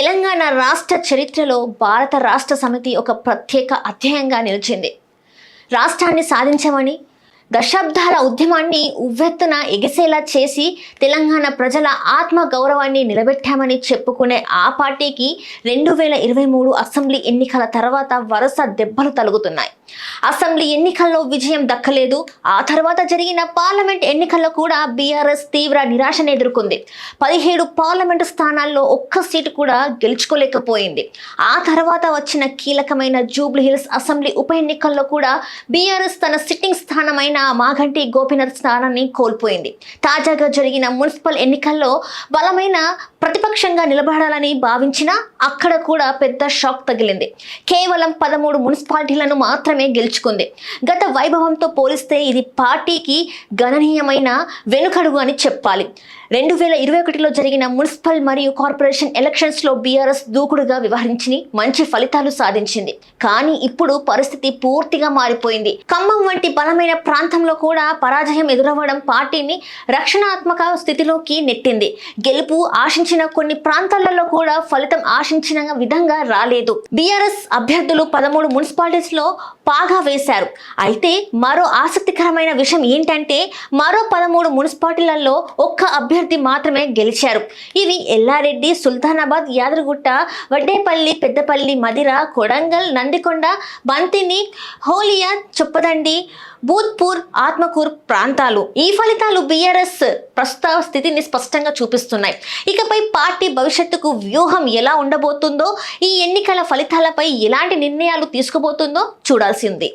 తెలంగాణ రాష్ట్ర చరిత్రలో భారత రాష్ట్ర సమితి ఒక ప్రత్యేక అధ్యాయంగా నిలిచింది. రాష్ట్రాన్ని సాధించమని దశాబ్దాల ఉద్యమాన్ని ఉవ్వెత్తున ఎగిసేలా చేసి తెలంగాణ ప్రజల ఆత్మ గౌరవాన్ని నిలబెట్టామని చెప్పుకునే ఆ పార్టీకి 2023 అసెంబ్లీ ఎన్నికల తర్వాత వరుస దెబ్బలు తలుగుతున్నాయి. అసెంబ్లీ ఎన్నికల్లో విజయం దక్కలేదు. ఆ తర్వాత జరిగిన పార్లమెంట్ ఎన్నికల్లో కూడా బీఆర్ఎస్ తీవ్ర నిరాశను ఎదుర్కొంది. 17 పార్లమెంటు స్థానాల్లో ఒక్క సీటు కూడా గెలుచుకోలేకపోయింది. ఆ తర్వాత వచ్చిన కీలకమైన జూబ్లీహిల్స్ అసెంబ్లీ ఉప ఎన్నికల్లో కూడా బీఆర్ఎస్ తన సిట్టింగ్ స్థానమైన మాగంటి గోపీనాథ్ స్థానాన్ని కోల్పోయింది. తాజాగా జరిగిన మున్సిపల్ ఎన్నికల్లో బలమైన ప్రతిపక్షంగా నిలబడాలని భావించినా అక్కడ కూడా పెద్ద షాక్ తగిలింది. కేవలం 13 మున్సిపాలిటీలను మాత్రమే గెలుచుకుంది. గత వైభవంతో పోలిస్తే ఇది పార్టీకి గణనీయమైన వెనుకడుగు అని చెప్పాలి. 2021లో జరిగిన మున్సిపల్ మరియు కార్పొరేషన్ ఎలక్షన్స్లో బీఆర్ఎస్ దూకుడుగా వ్యవహరించి మంచి ఫలితాలు సాధించింది. కానీ ఇప్పుడు పరిస్థితి పూర్తిగా మారిపోయింది. ఖమ్మం వంటి బలమైన ప్రాంతంలో కూడా పరాజయం ఎదురవ్వడం పార్టీని రక్షణాత్మక స్థితిలోకి నెట్టింది. గెలుపు ఆశించిన కొన్ని ప్రాంతాలలో కూడా ఫలితం ఆశించిన విధంగా రాలేదు. బీఆర్ఎస్ అభ్యర్థులు 13 మున్సిపాలిటీస్ లో పాగా వేశారు. అయితే మరో ఆసక్తికరమైన విషయం ఏంటంటే మరో 13 మున్సిపాలిటీలలో ఒక్క అభ్యర్థి మాత్రమే గెలిచారు. ఇవి ఎల్లారెడ్డి, సుల్తానాబాద్, యాదగిరిగుట్ట, వడ్డేపల్లి, పెద్దపల్లి, మదిర, కొడంగల్, నందికొండ, బంతిని, హోలియా, చొప్పదండి, భూత్పూర్, ఆత్మకూర్ ప్రాంతాలు. ఈ ఫలితాలు బీఆర్ఎస్ ప్రస్తుత స్థితిని స్పష్టంగా చూపిస్తున్నాయి. ఇకపై పార్టీ భవిష్యత్తుకు వ్యూహం ఎలా ఉండబోతుందో, ఈ ఎన్నికల ఫలితాలపై ఎలాంటి నిర్ణయాలు తీసుకోబోతుందో చూడాల్సింది.